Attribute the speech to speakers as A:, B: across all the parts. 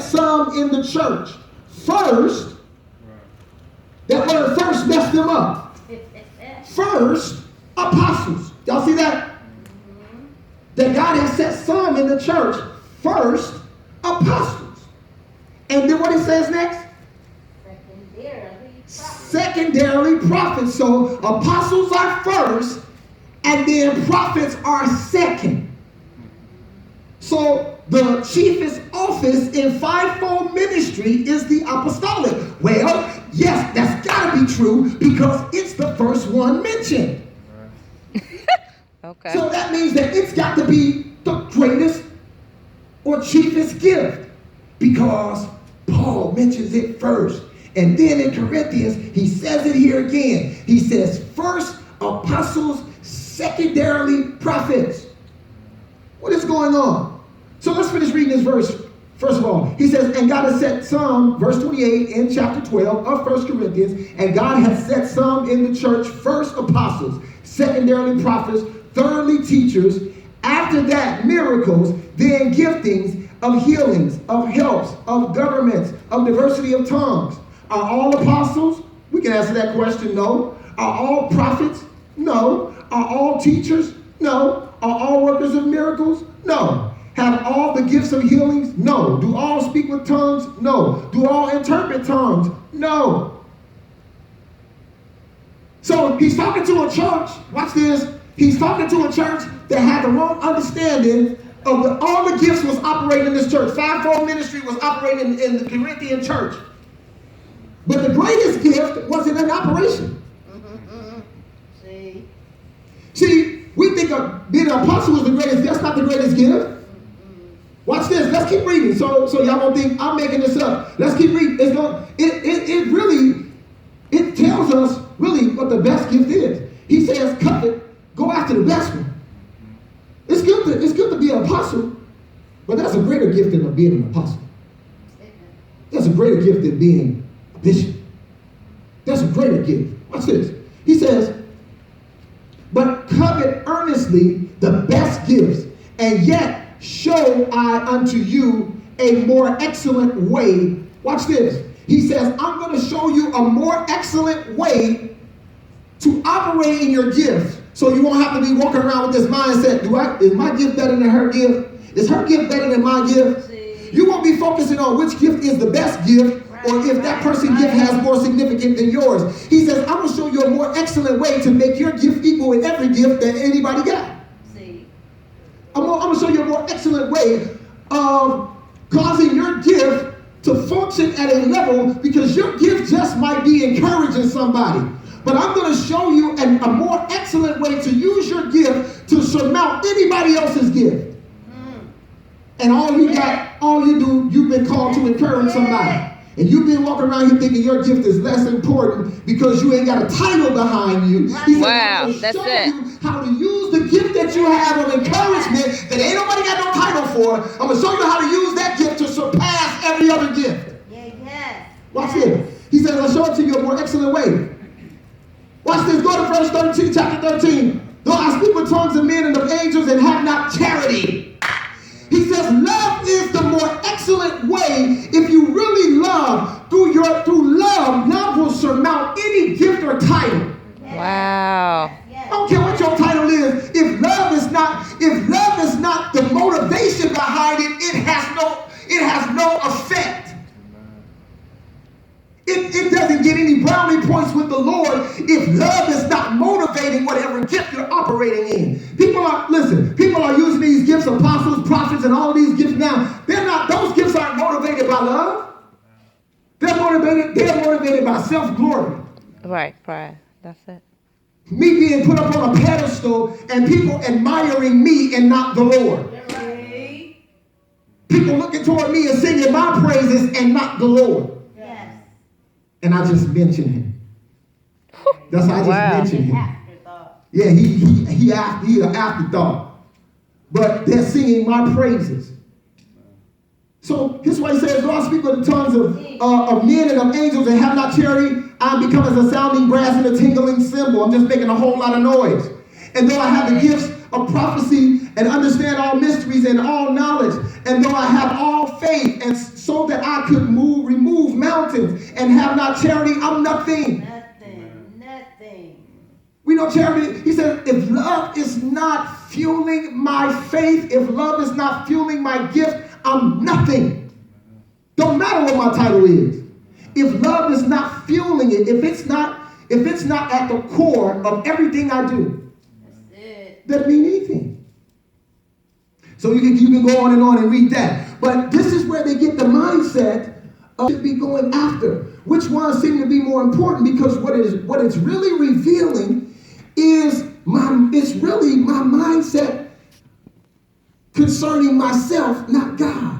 A: some in the church. First, that word first messed them up. First, apostles. Y'all see that? That God has set some in the church. First, apostles. And then what it says next? Secondarily, prophets. So apostles are first, and then prophets are second. So the chiefest office in fivefold ministry is the apostolic. Well, yes, that's got to be true because it's the first one mentioned.
B: Okay.
A: So that means that it's got to be the greatest or chiefest gift because Paul mentions it first. And then in Corinthians, he says it here again. He says first apostles, secondarily prophets. What is going on? So let's finish reading this verse. First of all, he says, and God has set some, verse 28 in chapter 12 of 1 Corinthians, and God has set some in the church, first apostles, secondarily prophets, thirdly teachers, after that miracles, then giftings of healings, of helps, of governments, of diversity of tongues. Are all apostles? We can answer that question, no. Are all prophets? No. Are all teachers? No. Are all workers of miracles? No. Have all the gifts of healings? No. Do all speak with tongues? No. Do all interpret tongues? No. So he's talking to a church, watch this, he's talking to a church that had the wrong understanding of all the gifts was operating in this church. Fivefold ministry was operating in the Corinthian church. But the greatest gift wasn't in operation. See, we think being an apostle was the greatest. That's not the greatest gift. Watch this. Let's keep reading. So y'all won't think I'm making this up. Let's keep reading. It really tells us really what the best gift is. He says, covet, go after the best one. It's good to be an apostle, but that's a greater gift than being an apostle. That's a greater gift than being a bishop. That's a greater gift. Watch this. He says, but covet earnestly the best gifts, and yet show I unto you a more excellent way. Watch this. He says, I'm going to show you a more excellent way to operate in your gift. So you won't have to be walking around with this mindset. Is my gift better than her gift? Is her gift better than my gift? You won't be focusing on which gift is the best gift or if that person's gift has more significance than yours. He says, I'm going to show you a more excellent way to make your gift equal in every gift that anybody got. I'm going to show you a more excellent way of causing your gift to function at a level because your gift just might be encouraging somebody. But I'm going to show you a more excellent way to use your gift to surmount anybody else's gift. And you've been called to encourage somebody. And you've been walking around here thinking your gift is less important because you ain't got a title behind you. He said,
B: wow, that's it.
A: You how to use the gift that you have of encouragement that ain't nobody got no title for. I'm going to show you how to use that gift to surpass every other gift. Watch this. He says, I'll show it to you a more excellent way. Watch this. Go to verse 13, chapter 13. Though I speak with tongues of men and of angels and have not charity. He says, love is the more excellent way. If you really love, through love will surmount any gift or title.
B: Wow.
A: I don't care what your title is. If love is not the motivation behind it, it has no effect. It doesn't get any brownie points with the Lord if love is not motivating whatever gift you're operating in. People are using these gifts, apostles, prophets, and all these gifts now. Those gifts aren't motivated by love. They're motivated by self-glory.
B: Right. That's it.
A: Me being put up on a pedestal and people admiring me and not the Lord. People looking toward me and singing my praises and not the Lord. And I just mentioned him. That's how I just mentioned him. Yeah, he an afterthought. But they're singing my praises. So here's what he says, though I speak with the tongues of men and of angels and have not charity, I become as a sounding brass and a tingling cymbal. I'm just making a whole lot of noise. And though I have the gifts of prophecy and understand all mysteries and all knowledge, and though I have all faith and so that I could remove mountains, and have not charity, I'm nothing.
C: Nothing.
A: We know charity. He said, if love is not fueling my faith, if love is not fueling my gift, I'm nothing. Don't matter what my title is. If love is not fueling it, if it's not at the core of everything I do, doesn't mean anything. So you can go on and read that. But this is where they get the mindset of to be going after. Which ones seem to be more important? Because what it's really revealing is it's really my mindset concerning myself, not God.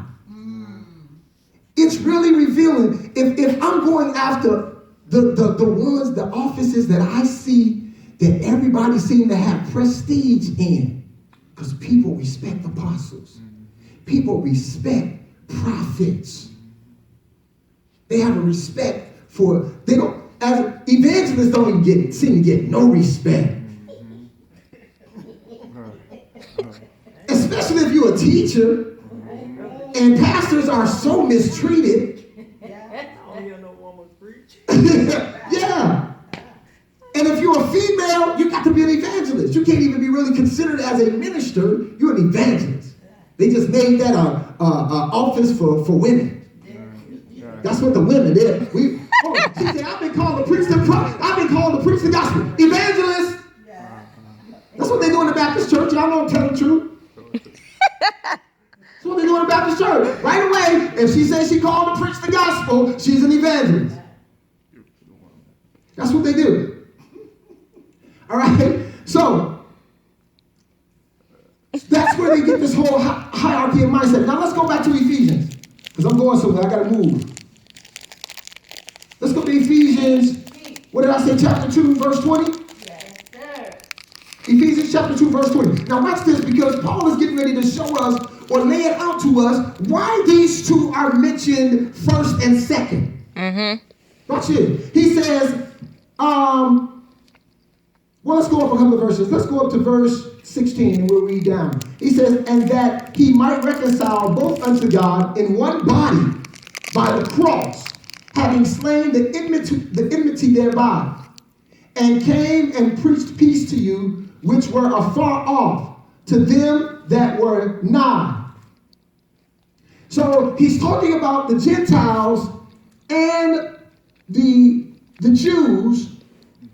A: It's really revealing. If I'm going after the offices that I see that everybody seems to have prestige in, because people respect apostles, people respect prophets. They have a respect for, they don't, as evangelists don't even seem to get no respect. Especially if you're a teacher, and pastors are so mistreated. Yeah. And if you're a female, you got to be an evangelist. You can't even be really considered as a minister. You're an evangelist. They just made that a office for women. That's what the women did. She said, I've been called to preach the gospel. Evangelist. That's what they do in the Baptist church. Y'all know I'm telling the truth. That's what they do in the Baptist church. Right away, if she says she called to preach the gospel, she's an evangelist. That's what they do. All right? So, that's where they get this whole hierarchy of mindset. Now, let's go back to Ephesians. Because I'm going somewhere. I got to move. Let's go to Ephesians. What did I say? Chapter 2, verse 20?
C: Yes, sir.
A: Ephesians chapter 2, verse 20. Now, watch this, because Paul is getting ready to show us or lay it out to us why these two are mentioned first and second. Watch it. He says, let's go up a couple of verses. Let's go up to verse 16 and we'll read down. He says, and that he might reconcile both unto God in one body by the cross, having slain the enmity thereby, and came and preached peace to you which were afar off, to them that were nigh. So he's talking about the Gentiles and the Jews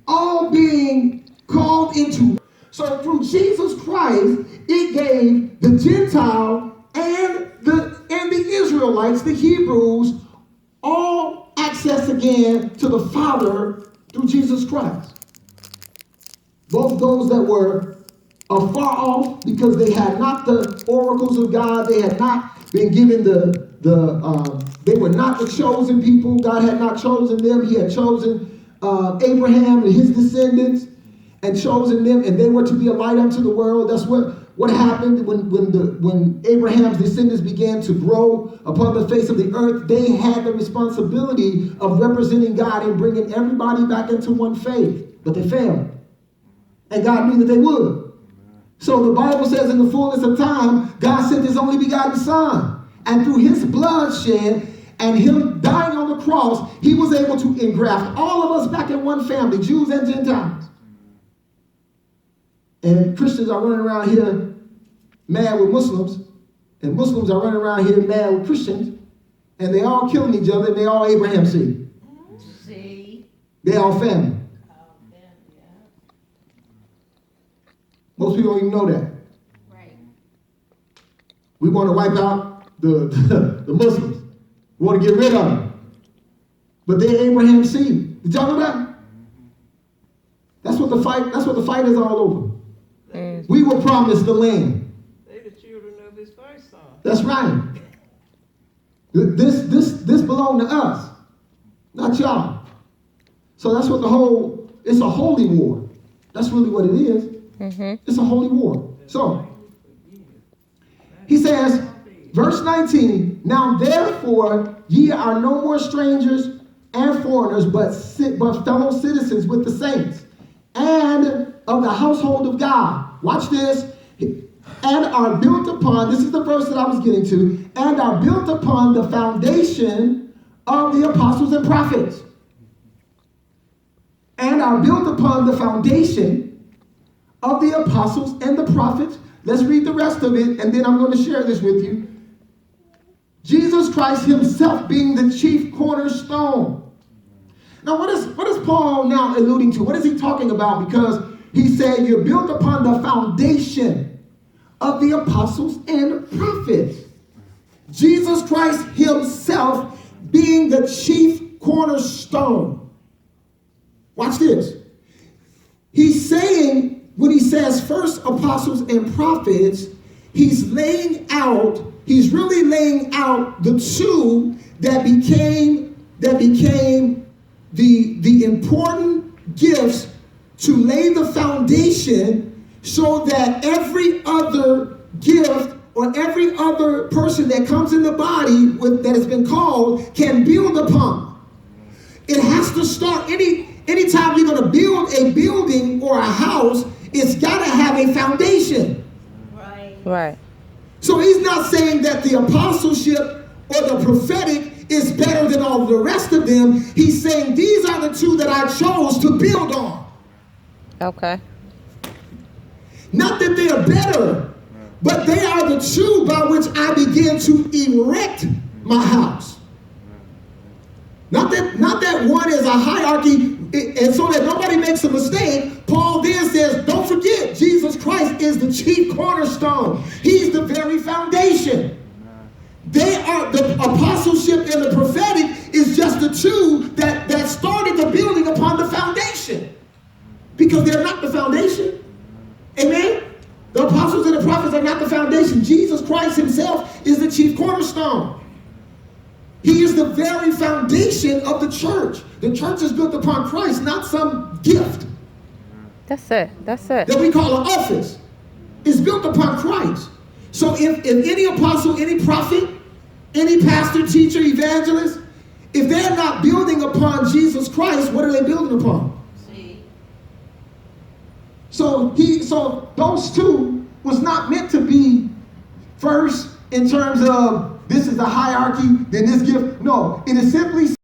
A: all being called into. So through Jesus Christ, it gave the Gentile and the Israelites, the Hebrews, all access again to the Father through Jesus Christ. Both those that were afar off because they had not the oracles of God, they had not been given they were not the chosen people. God had not chosen them. He had chosen Abraham and his descendants and chosen them, and they were to be a light unto the world. That's what happened when Abraham's descendants began to grow upon the face of the earth. They had the responsibility of representing God and bringing everybody back into one faith, but they failed. And God knew that they would. So the Bible says in the fullness of time, God sent his only begotten son. And through his bloodshed and him dying on the cross, he was able to engraft all of us back in one family, Jews and Gentiles. And Christians are running around here mad with Muslims, and Muslims are running around here mad with Christians, and they all killing each other, and they all Abraham seed.
C: See?
A: They all family. Most people don't even know that.
C: Right.
A: We want to wipe out the Muslims. We want to get rid of them. But they're Abraham's seed. Did y'all know that? That's what the fight is all over. We were promised the land.
D: They the children of his first son.
A: That's right. This belonged to us, not y'all. So that's what it's a holy war. That's really what it is. It's a holy war. So, he says, verse 19, now therefore ye are no more strangers and foreigners, but fellow citizens with the saints and of the household of God. Watch this. and are built upon, this is the verse that I was getting to, and are built upon the foundation of the apostles and prophets. And are built upon the foundation of the apostles and the prophets. Let's read the rest of it, and then I'm going to share this with you. Jesus Christ himself being the chief cornerstone. Now, what is Paul now alluding to? What is he talking about? Because he said you're built upon the foundation of the apostles and prophets. Jesus Christ himself being the chief cornerstone. Watch this. He's saying, when he says first apostles and prophets, he's really laying out the two that became the important gifts to lay the foundation so that every other gift or every other person that comes in the body that has been called can build upon. It has to start, anytime you're going to build a building or a house, it's got to have a foundation.
C: Right.
B: Right.
A: So he's not saying that the apostleship or the prophetic is better than all the rest of them. He's saying these are the two that I chose to build on.
B: Okay.
A: Not that they are better, but they are the two by which I began to erect my house. Not that one is a hierarchy, and so that nobody makes a mistake. Paul then says, don't forget, Jesus Christ is the chief cornerstone. He's the very foundation. They are, the apostleship and the prophetic is just the two that started the building upon the foundation. Because they're not the foundation. Amen? The apostles and the prophets are not the foundation. Jesus Christ himself is the chief cornerstone. He is the very foundation of the church. The church is built upon Christ, not some gift.
B: That's it. That's it.
A: That we call an office. It's built upon Christ. So if any apostle, any prophet, any pastor, teacher, evangelist, if they're not building upon Jesus Christ, what are they building upon?
C: See.
A: So those two was not meant to be first in terms of this is the hierarchy, then this gift. No, it is simply